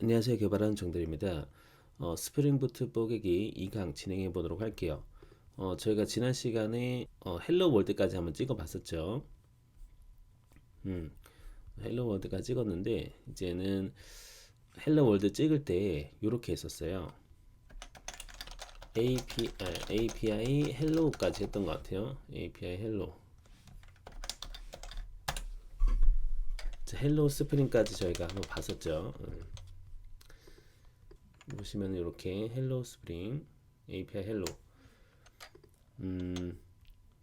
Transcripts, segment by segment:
안녕하세요. 개발하는 정들입니다. 스프링 부트 뽀개기 2강 진행해 보도록 할게요. 저희가 지난 시간에 헬로 월드까지 한번 찍어 봤었죠. 음, 헬로 월드까지 찍었는데 이제는 헬로 월드 찍을 때 이렇게 했었어요. API 헬로우까지 했던 것 같아요. API 헬로. 헬로 스프링까지 저희가 한번 봤었죠. 보시면 이렇게 헬로 스프링 API 헬로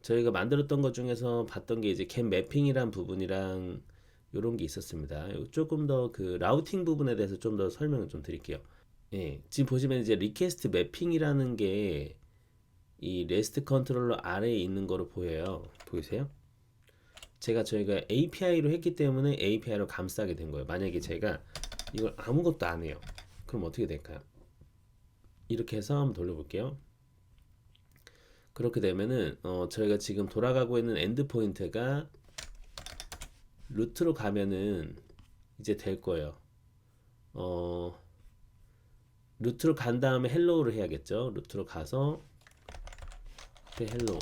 저희가 만들었던 것 중에서 봤던 게 이제 겟 매핑이란 부분이랑 이런 게 있었습니다. 조금 더 그 라우팅 부분에 대해서 좀 더 설명을 좀 드릴게요. 예, 지금 보시면 이제 리퀘스트 매핑이라는 게 이 레스트 컨트롤러 아래에 있는 거로 보여요. 보이세요? 저희가 API로 했기 때문에 API로 감싸게 된 거예요. 만약에 제가 이걸 아무것도 안 해요. 그럼 어떻게 될까요? 이렇게 해서 한번 돌려볼게요. 그렇게 되면은 저희가 지금 돌아가고 있는 엔드 포인트가 루트로 가면은 이제 될 거예요. 루트로 간 다음에 헬로우를 해야겠죠. 루트로 가서 헬로우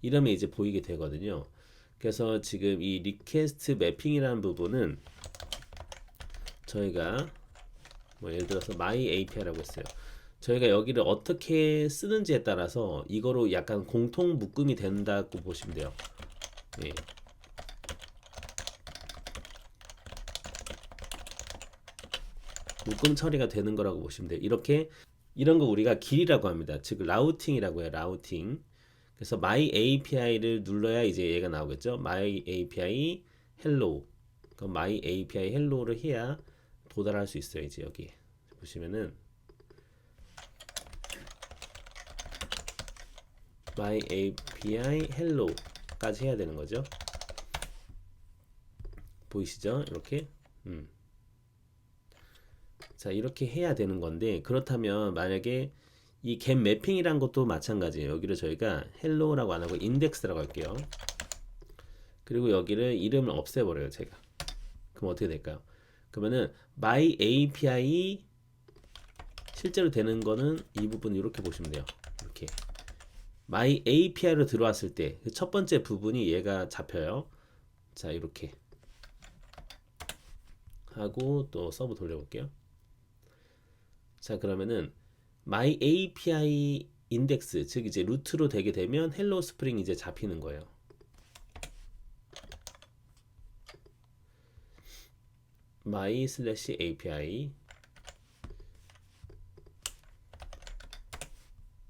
이러면 이제 보이게 되거든요. 그래서 지금 이 리퀘스트 매핑이라는 부분은 저희가 뭐 예를 들어서 my API라고 했어요. 저희가 여기를 어떻게 쓰는지에 따라서 이거로 약간 공통 묶음이 된다고 보시면 돼요. 예. 묶음 처리가 되는 거라고 보시면 돼요. 이렇게 이런 거 우리가 길이라고 합니다. 즉 라우팅이라고 해요. 라우팅. 그래서 my API를 눌러야 이제 얘가 나오겠죠. my API hello. 그럼 my API hello를 해야 도달할 수 있어요. 이제 여기 보시면은 my API hello까지 해야 되는 거죠. 보이시죠? 이렇게. 자, 이렇게 해야 되는 건데 그렇다면 만약에 이 겟 매핑이란 것도 마찬가지예요. 여기를 저희가 hello라고 안 하고 index라고 할게요. 그리고 여기를 이름을 없애버려요, 제가. 그럼 어떻게 될까요? 그러면은 my API 실제로 되는 거는 이 부분 이렇게 보시면 돼요. 이렇게 my API로 들어왔을 때 첫 번째 부분이 얘가 잡혀요. 자, 이렇게 하고 또 서브 돌려볼게요. 자, 그러면은 my API 인덱스, 즉 이제 루트로 되게 되면 헬로 스프링 이제 잡히는 거예요. my slash API.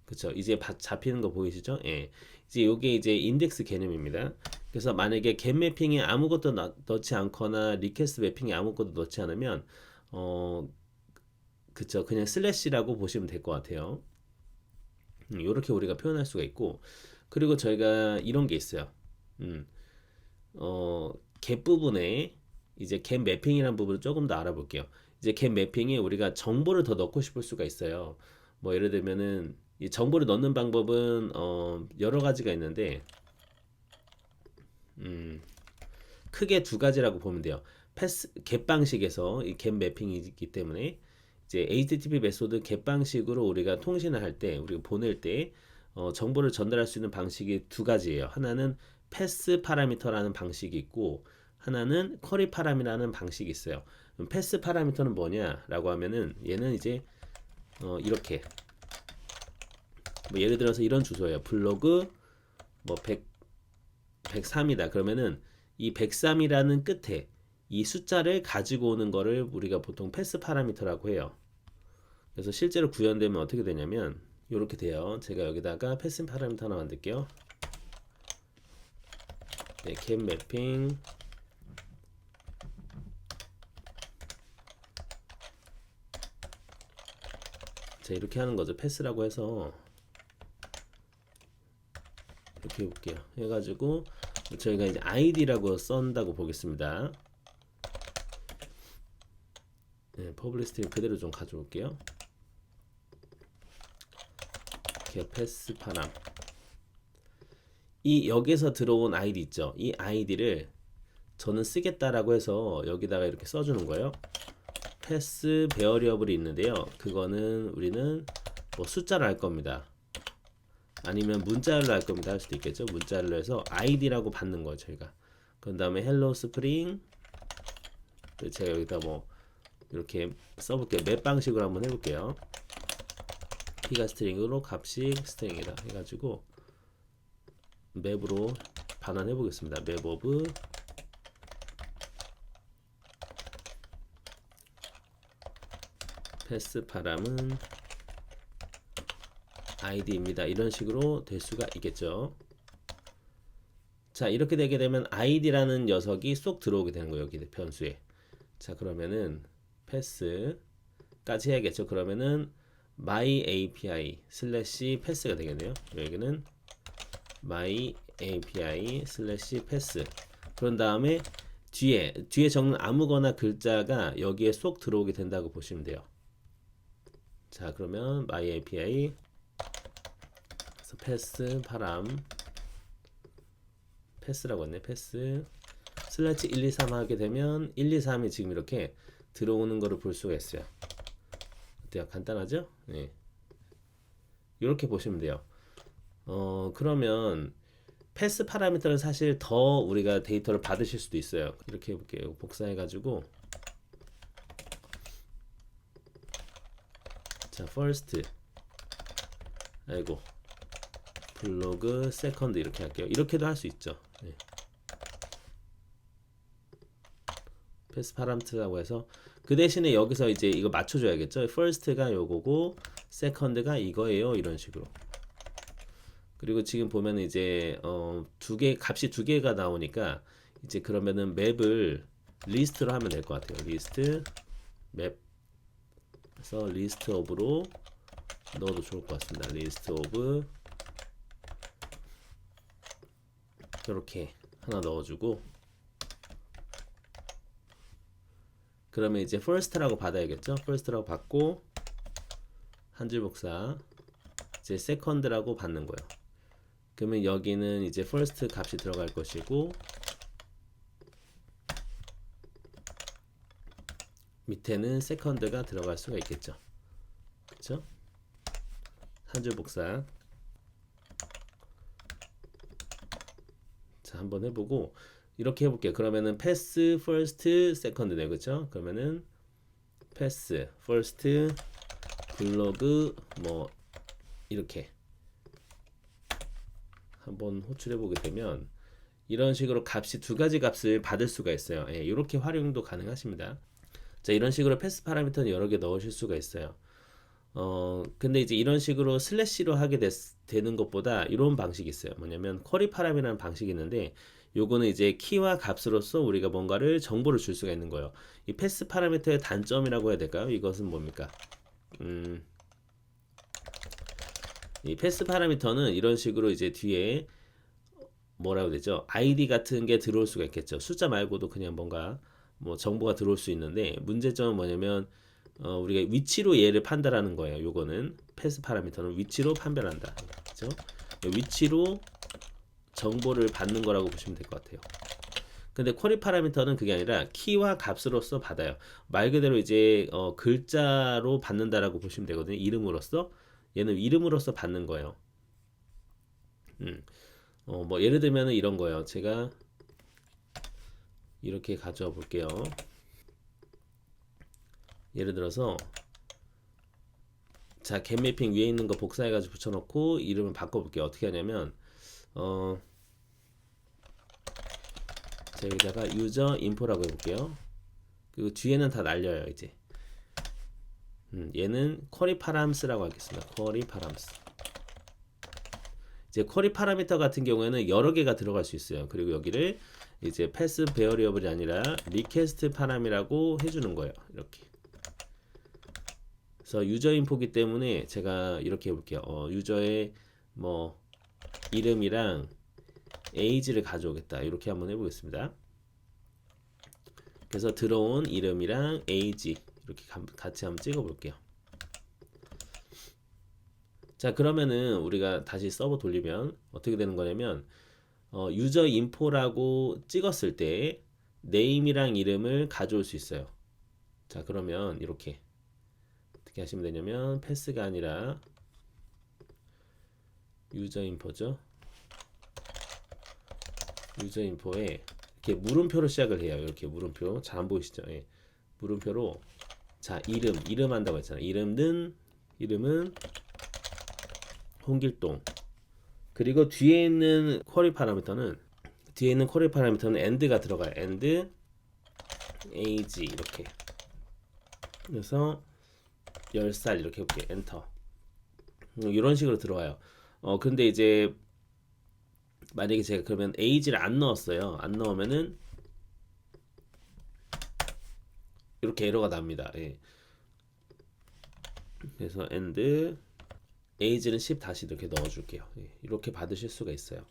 그쵸, 이제 잡히는 거 보이시죠? 예. 이제 요게 이제 인덱스 개념입니다. 그래서 만약에 겟 매핑에 아무것도 넣지 않거나 리퀘스트 매핑에 아무것도 넣지 않으면 그쵸, 그냥 슬래시라고 보시면 될 것 같아요. 이렇게 우리가 표현할 수가 있고, 그리고 저희가 이런 게 있어요. 겟 부분에 이제 겟 매핑이라는 부분을 조금 더 알아볼게요. 이제 겟 매핑에 우리가 정보를 더 넣고 싶을 수가 있어요. 뭐 예를 들면은 이 정보를 넣는 방법은 여러 가지가 있는데 크게 두 가지라고 보면 돼요. 겟 방식에서 이 겟 매핑이기 때문에 이제 HTTP 메소드 겟 방식으로 우리가 통신을 할 때, 우리가 보낼 때 정보를 전달할 수 있는 방식이 두 가지예요. 하나는 패스 파라미터라는 방식이 있고 하나는 쿼리 파람이라는 방식이 있어요. 패스 파라미터는 뭐냐라고 하면은 얘는 이제 이렇게 뭐 예를 들어서 이런 주소예요. 블로그 뭐 103이다. 그러면은 이 103이라는 끝에 이 숫자를 가지고 오는 거를 우리가 보통 패스 파라미터라고 해요. 그래서 실제로 구현되면 어떻게 되냐면 이렇게 돼요. 제가 여기다가 패스 파라미터 하나 만들게요. 네, 겟 매핑 자, 이렇게 하는 거죠. 패스라고 해서 이렇게 해볼게요. 해가지고 저희가 이제 id라고 쓴다고 보겠습니다. 네, 퍼블릭 스트링 그대로 좀 가져올게요. 이렇게 패스 파람 이 여기서 들어온 아이디 있죠. 이 아이디를 저는 쓰겠다라고 해서 여기다가 이렇게 써주는 거예요. 패스 베어리어블이 있는데요. 그거는 우리는 뭐 숫자로 할 겁니다. 아니면 문자열로 할 겁니다. 할 수도 있겠죠. 문자열로 해서 id라고 받는 거예요, 저희가. 그 다음에 hello spring. 제가 여기다 뭐 이렇게 써볼게요. 맵 방식으로 한번 해볼게요. 키가 스트링으로 값이 스트링이다 해가지고 맵으로 반환해 보겠습니다. 맵 오브 패스 파람은 id입니다. 이런 식으로 될 수가 있겠죠. 자, 이렇게 되게 되면 id라는 녀석이 쏙 들어오게 되는 거예요. 여기 변수에. 자, 그러면은 패스까지 해야겠죠. 그러면은 my API 슬래시 패스가 되겠네요. 여기는 my API 슬래시 패스. 그런 다음에 뒤에 적는 아무거나 글자가 여기에 쏙 들어오게 된다고 보시면 돼요. 자, 그러면 my API 그래서 패스 파람 패스라고 했네. 패스 슬래시 1, 2, 3 하게 되면 1, 2, 3이 지금 이렇게 들어오는 거를 볼 수가 있어요. 어때요? 간단하죠? 네. 이렇게 보시면 돼요. 그러면 패스 파라미터는 사실 더 우리가 데이터를 받으실 수도 있어요. 이렇게 해볼게요. 복사해 가지고 자, first 아이고 블로그 second 이렇게 할게요. 이렇게도 할 수 있죠. 네. 패스 파라미터라고 해서 그 대신에 여기서 이제 이거 맞춰줘야겠죠. first가 요거고 second가 이거예요. 이런 식으로. 그리고 지금 보면 이제 값이 두 개가 나오니까 이제 그러면은 맵을 리스트로 하면 될 것 같아요. 리스트 맵 그래서 리스트 오브로 넣어도 좋을 것 같습니다. 리스트 오브 이렇게 하나 넣어주고 그러면 이제 first라고 받아야겠죠. first라고 받고 한 줄 복사 이제 second라고 받는 거예요. 그러면 여기는 이제 first 값이 들어갈 것이고 밑에는 second가 들어갈 수가 있겠죠. 그렇죠? 한 줄 복사. 자, 한번 해보고 이렇게 해볼게요. 그러면은 pass first second네, 그렇죠? 그러면은 pass first 블로그 뭐 이렇게 한번 호출해 보게 되면 이런 식으로 값이 두 가지 값을 받을 수가 있어요. 예, 이렇게 활용도 가능하십니다. 자, 이런 식으로 패스 파라미터는 여러 개 넣으실 수가 있어요. 근데 이제 이런 식으로 슬래시로 하게 되는 것보다 이런 방식이 있어요. 뭐냐면 쿼리 파람이라는 방식이 있는데 요거는 이제 키와 값으로서 우리가 뭔가를 정보를 줄 수가 있는 거예요. 이 패스 파라미터의 단점이라고 해야 될까요? 이것은 뭡니까? 이 패스 파라미터는 이런 식으로 이제 뒤에 뭐라고 되죠? 아이디 같은 게 들어올 수가 있겠죠. 숫자 말고도 그냥 뭔가 뭐 정보가 들어올 수 있는데 문제점은 뭐냐면 우리가 위치로 얘를 판단하는 거예요. 요거는 패스 파라미터는 위치로 판별한다. 그렇죠? 위치로 정보를 받는 거라고 보시면 될 것 같아요. 근데 쿼리 파라미터는 그게 아니라 키와 값으로서 받아요. 말 그대로 이제 글자로 받는다라고 보시면 되거든요. 이름으로서 얘는 이름으로서 받는 거예요. 뭐 예를 들면 이런 거예요. 제가 이렇게 가져와 볼게요. 예를 들어서 자, 겟 매핑 위에 있는 거 복사해 가지고 붙여놓고 이름을 바꿔볼게요. 어떻게 하냐면 자, 여기다가 유저 인포라고 해볼게요. 그리고 뒤에는 다 날려요. 이제 얘는 쿼리 파람스라고 하겠습니다. 쿼리 파람스. 이제 쿼리 파라미터 같은 경우에는 여러 개가 들어갈 수 있어요. 그리고 여기를 이제 패스 베어리어블이 아니라 리퀘스트 파람이라고 해주는 거예요. 이렇게. 그래서 유저 인포기 때문에 제가 이렇게 해볼게요. 유저의 뭐 이름이랑 에이지를 가져오겠다. 이렇게 한번 해보겠습니다. 그래서 들어온 이름이랑 에이지 이렇게 같이 한번 찍어볼게요. 자, 그러면은 우리가 다시 서버 돌리면 어떻게 되는 거냐면 유저 인포라고 찍었을 때 네임이랑 이름을 가져올 수 있어요. 자, 그러면 이렇게 어떻게 하시면 되냐면 패스가 아니라 유저 인포죠. 유저 인포에 이렇게 물음표로 시작을 해요. 이렇게 물음표. 잘 안 보이시죠? 예. 물음표로 자, 이름 한다고 했잖아요. 이름은 홍길동. 그리고 뒤에 있는 쿼리 파라미터는 and가 들어가요. and age 이렇게. 그래서 10살 이렇게 해볼게요. 엔터. 이런 식으로 들어와요. 근데 이제 만약에 제가 그러면 age를 안 넣었어요. 안 넣으면은 이렇게 에러가 납니다. 예. 그래서 and age는 10 다시 이렇게 넣어줄게요. 예. 이렇게 받으실 수가 있어요.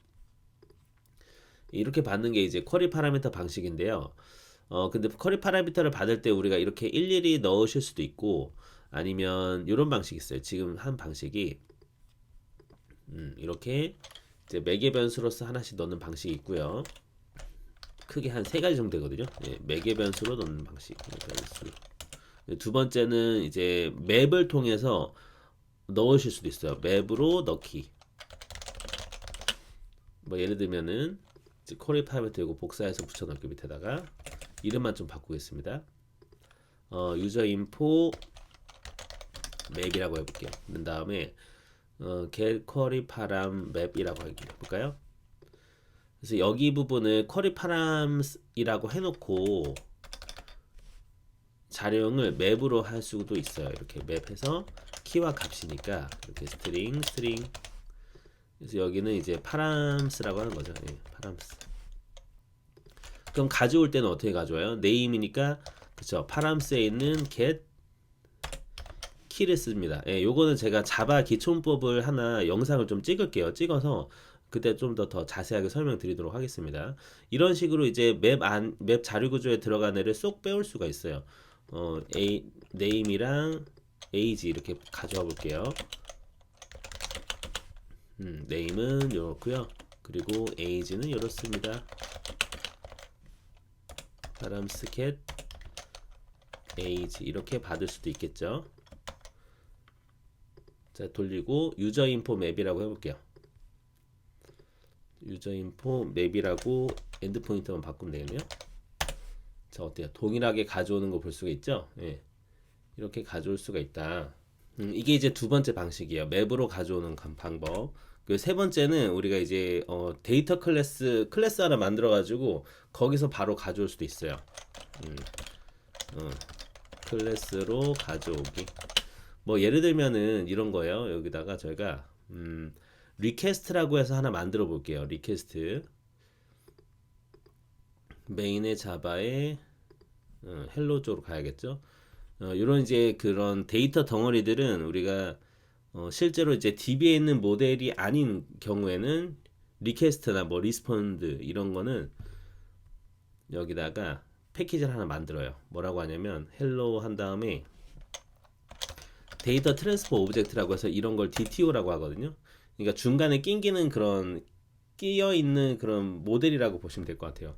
이렇게 받는 게 이제 쿼리 파라미터 방식인데요. 근데 쿼리 파라미터를 받을 때 우리가 이렇게 일일이 넣으실 수도 있고 아니면 이런 방식이 있어요. 지금 한 방식이 이렇게 이제 매개 변수로서 하나씩 넣는 방식이 있고요. 크게 한 세 가지 정도 되거든요. 예, 매개 변수로 넣는 방식. 변수. 두 번째는 이제 맵을 통해서 넣으실 수도 있어요. 맵으로 넣기. 뭐 예를 들면은 이제 쿼리 파라미터 이거 복사해서 붙여넣기 밑에다가 이름만 좀 바꾸겠습니다. 유저 인포 맵이라고 해볼게요. 그 다음에 get query param map이라고 해볼까요? 그래서 여기 부분을 query param이라고 해놓고 자료형을 맵으로 할 수도 있어요. 이렇게 맵해서 키와 값이니까 이렇게 스트링 그래서 여기는 이제 params라고 하는 거죠. 예, params. 그럼 가져올 때는 어떻게 가져와요? name이니까 그쵸? params에 있는 get 키를 씁니다. 예, 요거는 제가 자바 기초문법을 하나 영상을 좀 찍을게요. 찍어서 그때 좀 더 자세하게 설명드리도록 하겠습니다. 이런 식으로 이제 맵 자료 구조에 들어간 애를 쏙 빼올 수가 있어요. name이랑 age 이렇게 가져와 볼게요. name은 이렇고요. 그리고 age는 이렇습니다. paramscat age 이렇게 받을 수도 있겠죠. 자, 돌리고 유저 인포 맵이라고 해볼게요. 유저 인포 맵이라고 엔드 포인터만 바꾸면 되겠네요. 자, 어때요? 동일하게 가져오는 거 볼 수가 있죠? 예. 이렇게 가져올 수가 있다. 이게 이제 두 번째 방식이에요. 맵으로 가져오는 방법. 그 세 번째는 우리가 이제 데이터 클래스 하나 만들어 가지고 거기서 바로 가져올 수도 있어요. 클래스로 가져오기. 뭐 예를 들면은 이런 거예요. 여기다가 저희가 리퀘스트라고 해서 하나 만들어 볼게요. 리퀘스트 메인의 자바에 헬로 쪽으로 가야겠죠. 이런 이제 그런 데이터 덩어리들은 우리가 실제로 이제 DB에 있는 모델이 아닌 경우에는 리퀘스트나 뭐 리스폰드 이런 거는 여기다가 패키지를 하나 만들어요. 뭐라고 하냐면 헬로 한 다음에 데이터 트랜스퍼 오브젝트라고 해서 이런 걸 DTO라고 하거든요. 그러니까 중간에 끼는 그런 끼어 있는 그런 모델이라고 보시면 될 것 같아요.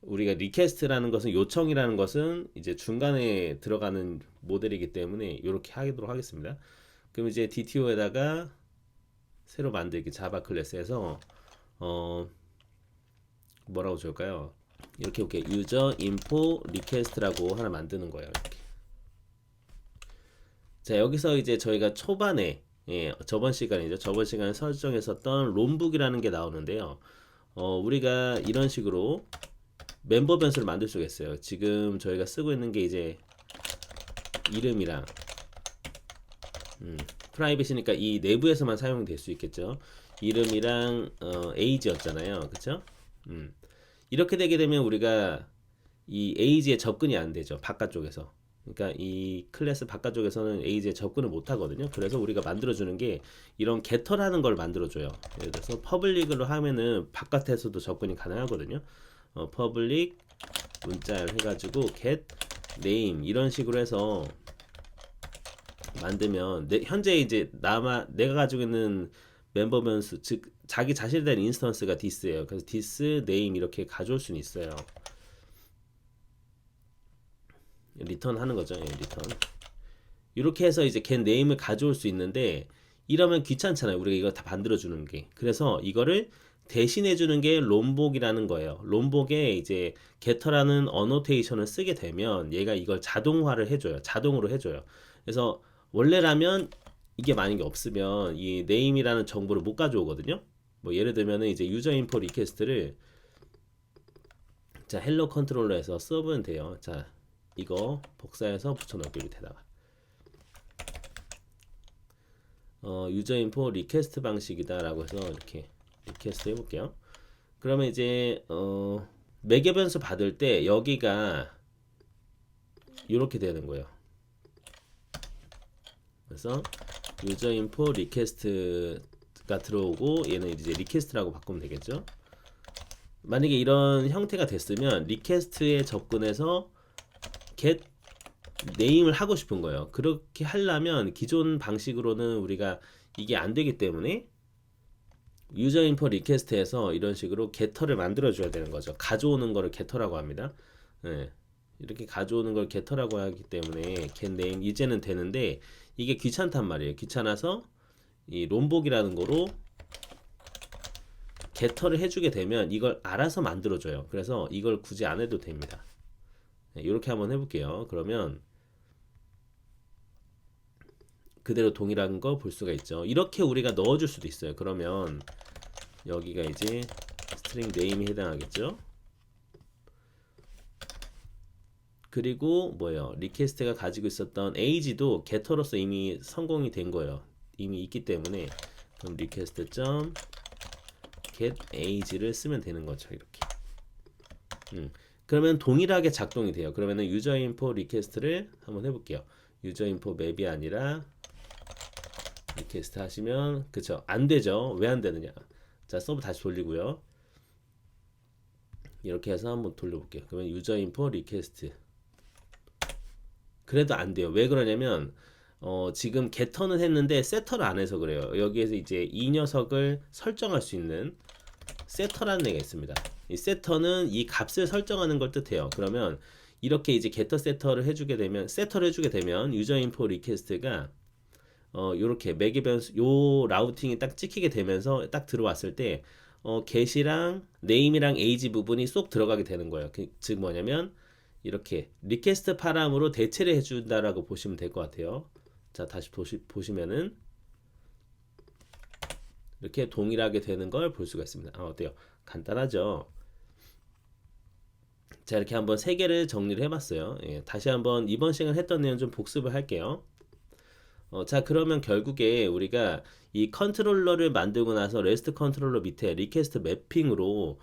우리가 리퀘스트라는 것은 요청이라는 것은 이제 중간에 들어가는 모델이기 때문에 이렇게 하도록 하겠습니다. 그럼 이제 DTO에다가 새로 만들기 자바 클래스에서 뭐라고 줄까요? 이렇게 유저 인포 리퀘스트라고 하나 만드는 거예요. 이렇게. 자, 여기서 이제 저희가 초반에 저번 시간에 설정했었던 롬북이라는 게 나오는데요. 우리가 이런 식으로 멤버 변수를 만들 수가 있어요. 지금 저희가 쓰고 있는 게 이제 이름이랑 프라이빗이니까 이 내부에서만 사용될 수 있겠죠. 이름이랑 age였잖아요. 그쵸? 이렇게 되게 되면 우리가 이 age에 접근이 안 되죠. 바깥쪽에서. 그러니까 이 클래스 바깥쪽에서는 age에 접근을 못 하거든요. 그래서 우리가 만들어주는 게 이런 getter라는 걸 만들어줘요. 예를 들어서 public으로 하면은 바깥에서도 접근이 가능하거든요. public 문자열 해가지고 get name 이런 식으로 해서 만들면 현재 이제 내가 가지고 있는 멤버 변수 즉 자기 자신에 대한 인스턴스가 this예요. 그래서 this name 이렇게 가져올 수는 있어요. 리턴 하는 거죠. 예, 리턴. 이렇게 해서 이제 get name을 가져올 수 있는데 이러면 귀찮잖아요. 우리가 이거 다 만들어 주는 게. 그래서 이거를 대신해 주는 게 롬복이라는 거예요. 롬복에 이제 getter라는 어노테이션을 쓰게 되면 얘가 이걸 자동화를 해줘요. 자동으로 해줘요. 그래서 원래라면 이게 만약에 없으면 이 name이라는 정보를 못 가져오거든요. 뭐 예를 들면은 이제 유저 인포 리퀘스트를 자 헬로 컨트롤러에서 써보면 돼요. 자 이거 복사해서 붙여넣을게요. 밑에다가 유저 인포 리퀘스트 방식이다라고 해서 이렇게 리퀘스트 해볼게요. 그러면 이제 매개 변수 받을 때 여기가 이렇게 되는 거예요. 그래서 유저 인포 리퀘스트가 들어오고 얘는 이제 리퀘스트라고 바꾸면 되겠죠. 만약에 이런 형태가 됐으면 리퀘스트에 접근해서 get name을 하고 싶은 거예요. 그렇게 하려면 기존 방식으로는 우리가 이게 안 되기 때문에 유저 인포 리퀘스트에서 이런 식으로 getter를 만들어 줘야 되는 거죠. 가져오는 거를 getter라고 합니다. 네. 이렇게 가져오는 걸 getter라고 하기 때문에 get name 이제는 되는데 이게 귀찮단 말이에요. 귀찮아서 이 롬복이라는 거로 getter를 해주게 되면 이걸 알아서 만들어줘요. 그래서 이걸 굳이 안 해도 됩니다. 네, 이렇게 한번 해볼게요. 그러면 그대로 동일한 거 볼 수가 있죠. 이렇게 우리가 넣어줄 수도 있어요. 그러면 여기가 이제 스트링 네임이 해당하겠죠. 그리고 뭐예요? 리퀘스트가 가지고 있었던 age도 getter로서 이미 성공이 된 거예요. 이미 있기 때문에 그럼 request get age를 쓰면 되는 거죠. 이렇게. 그러면 동일하게 작동이 돼요. 그러면은 유저 인포 리퀘스트를 한번 해볼게요. 유저 인포 맵이 아니라 리퀘스트 하시면 그쵸? 안 되죠. 왜 안 되느냐? 자 서브 다시 돌리고요. 이렇게 해서 한번 돌려볼게요. 그러면 유저 인포 리퀘스트 그래도 안 돼요. 왜 그러냐면 지금 getter는 했는데 setter를 안 해서 그래요. 여기에서 이제 이 녀석을 설정할 수 있는 setter라는 애가 있습니다. 이 setter는 이 값을 설정하는 걸 뜻해요. 그러면 이렇게 이제 getter setter를 해주게 되면 setter를 해주게 되면 유저 인포 리퀘스트가 요렇게 매개 변수 요 라우팅이 딱 찍히게 되면서 딱 들어왔을 때 get이랑 name이랑 age 부분이 쏙 들어가게 되는 거예요. 즉 뭐냐면 이렇게 리퀘스트 파람으로 대체를 해준다라고 보시면 될 것 같아요. 자 다시 보시면은 이렇게 동일하게 되는 걸 볼 수가 있습니다. 어때요? 간단하죠? 자 이렇게 한번 세 개를 정리를 해봤어요. 예, 다시 한번 이번 시간 했던 내용 좀 복습을 할게요. 자 그러면 결국에 우리가 이 컨트롤러를 만들고 나서 레스트 컨트롤러 밑에 리퀘스트 매핑으로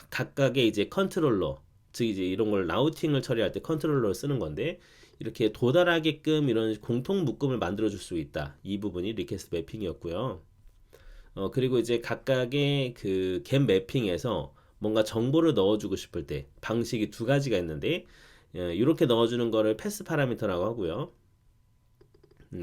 각각의 이제 컨트롤러 즉 이제 이런 걸 라우팅을 처리할 때 컨트롤러를 쓰는 건데 이렇게 도달하게끔 이런 공통 묶음을 만들어 줄 수 있다. 이 부분이 리퀘스트 매핑이었고요. 그리고 이제 각각의 그 get 매핑에서 뭔가 정보를 넣어주고 싶을 때 방식이 두 가지가 있는데 이렇게 넣어주는 거를 패스 파라미터라고 하고요.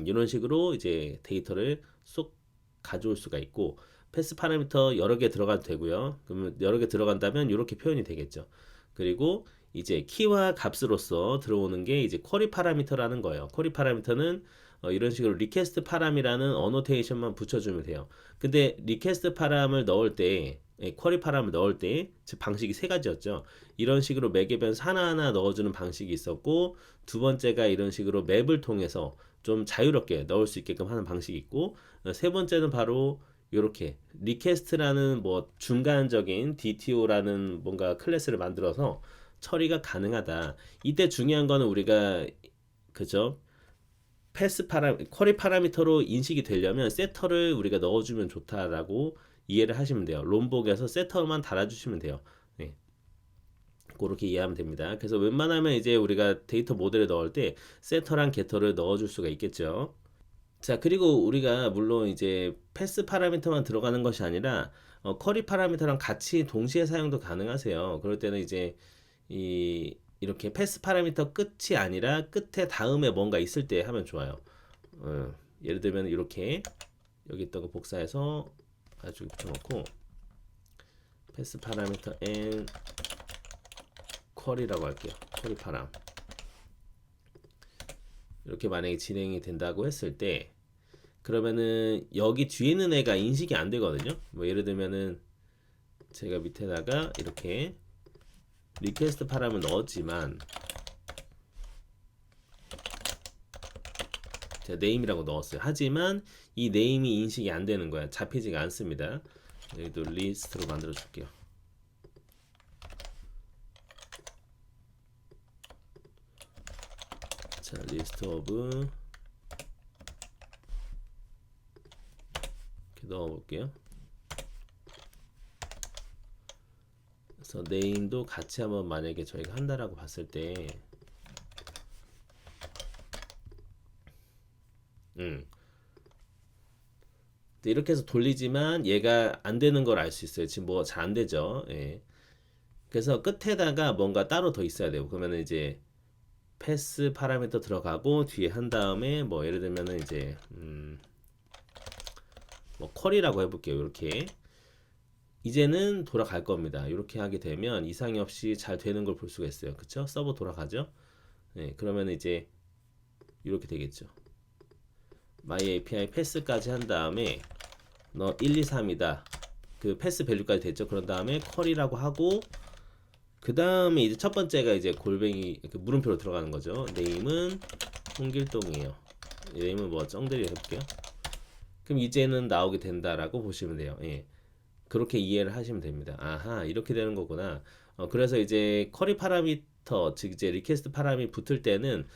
이런 식으로 이제 데이터를 쏙 가져올 수가 있고 패스 파라미터 여러 개 들어가도 되고요. 그러면 여러 개 들어간다면 이렇게 표현이 되겠죠. 그리고 이제 키와 값으로서 들어오는 게 이제 쿼리 파라미터라는 거예요. 쿼리 파라미터는 이런 식으로 리퀘스트 파람이라는 어노테이션만 붙여주면 돼요. 근데 리퀘스트 파람을 넣을 때 쿼리 파람을 넣을 때 즉 방식이 세 가지였죠. 이런 식으로 매개 변수 하나하나 넣어주는 방식이 있었고 두 번째가 이런 식으로 맵을 통해서 좀 자유롭게 넣을 수 있게끔 하는 방식이 있고 세 번째는 바로 이렇게 리퀘스트라는 뭐 중간적인 DTO라는 뭔가 클래스를 만들어서 처리가 가능하다. 이때 중요한 거는 우리가 그죠? 쿼리 파라미터로 인식이 되려면 세터를 우리가 넣어주면 좋다라고 이해를 하시면 돼요. 롬복에서 세터만 달아주시면 돼요. 네. 그렇게 이해하면 됩니다. 그래서 웬만하면 이제 우리가 데이터 모델에 넣을 때 세터랑 게터를 넣어줄 수가 있겠죠. 자, 그리고 우리가 물론 이제 패스 파라미터만 들어가는 것이 아니라 쿼리 파라미터랑 같이 동시에 사용도 가능하세요. 그럴 때는 이제 이렇게 패스 파라미터 끝이 아니라 끝에 다음에 뭔가 있을 때 하면 좋아요. 예를 들면 이렇게 여기 있던 거 복사해서 아주 붙여놓고 패스 파라미터 and 쿼리라고 할게요. 쿼리 파람. 이렇게 만약에 진행이 된다고 했을 때 그러면은 여기 뒤에 있는 애가 인식이 안 되거든요. 뭐 예를 들면은 제가 밑에다가 이렇게 리퀘스트 파람을 넣었지만 제가 네임이라고 넣었어요. 하지만 이 네임이 인식이 안 되는 거야. 잡히지가 않습니다. 여기도 리스트로 만들어 줄게요. 자, 리스트 오브 이렇게 넣어 볼게요. 그래서 네임도 같이 한번 만약에 저희가 한다라고 봤을 때 이렇게 해서 돌리지만 얘가 안 되는 걸 알 수 있어요. 지금 뭐 잘 안 되죠. 예. 그래서 끝에다가 뭔가 따로 더 있어야 돼요. 그러면 이제 패스 파라미터 들어가고 뒤에 한 다음에 뭐 예를 들면은 이제 뭐 쿼리라고 해볼게요. 이렇게 이제는 돌아갈 겁니다. 이렇게 하게 되면 이상이 없이 잘 되는 걸 볼 수가 있어요. 그쵸? 서버 돌아가죠? 네, 그러면 이제 이렇게 되겠죠. my API 패스까지 한 다음에 너 1, 2, 3이다. 그 패스 밸류까지 됐죠. 그런 다음에 쿼리라고 하고 그 다음에 이제 첫 번째가 이제 골뱅이 그 물음표로 들어가는 거죠. 네임은 홍길동이에요. 네임은 뭐 쩡들이 해볼게요. 그럼 이제는 나오게 된다라고 보시면 돼요. 예. 그렇게 이해를 하시면 됩니다. 아하, 이렇게 되는 거구나. 그래서 이제 쿼리 파라미터, 즉 이제 리퀘스트 파람이 붙을 때는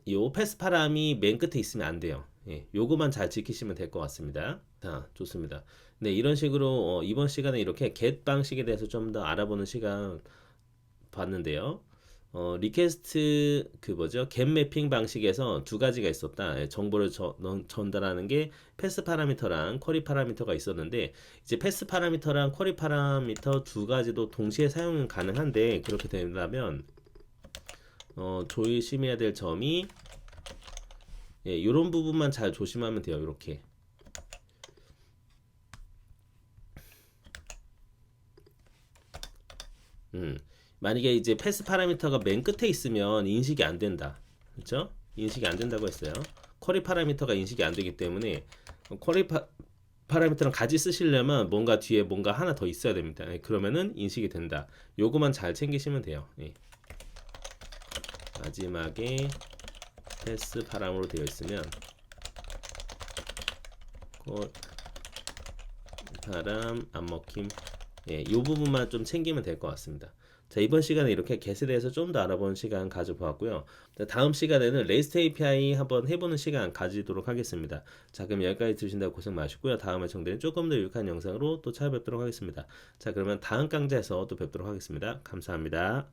요 패스 파람이 맨 끝에 있으면 안 돼요. 예, 요거만 잘 지키시면 될 것 같습니다. 자, 좋습니다. 네, 이런 식으로 이번 시간에 이렇게 get 방식에 대해서 좀 더 알아보는 시간 봤는데요. 리퀘스트 그 뭐죠? get 매핑 방식에서 두 가지가 있었다. 예, 정보를 전달하는 게 패스 파라미터랑 쿼리 파라미터가 있었는데 이제 패스 파라미터랑 쿼리 파라미터 두 가지도 동시에 사용 가능한데 그렇게 된다면 조심해야 될 점이 예, 이런 부분만 잘 조심하면 돼요. 이렇게 만약에 이제 패스 파라미터가 맨 끝에 있으면 인식이 안 된다. 그렇죠? 인식이 안 된다고 했어요. 쿼리 파라미터가 인식이 안 되기 때문에 쿼리 파라미터랑 같이 쓰시려면 뭔가 뒤에 뭔가 하나 더 있어야 됩니다. 예, 그러면은 인식이 된다. 요거만 잘 챙기시면 돼요. 예. 마지막에 패스 파람으로 되어 있으면 파람 안 먹힘 예, 이 부분만 좀 챙기면 될 것 같습니다. 자, 이번 시간에 이렇게 get에 대해서 좀 더 알아보는 시간 가져보았고요. 다음 시간에는 REST API 한번 해보는 시간 가지도록 하겠습니다. 자, 그럼 여기까지 들으신다고 고생 마시고요. 다음에 정리된 조금 더 유익한 영상으로 또 찾아뵙도록 하겠습니다. 자, 그러면 다음 강좌에서 또 뵙도록 하겠습니다. 감사합니다.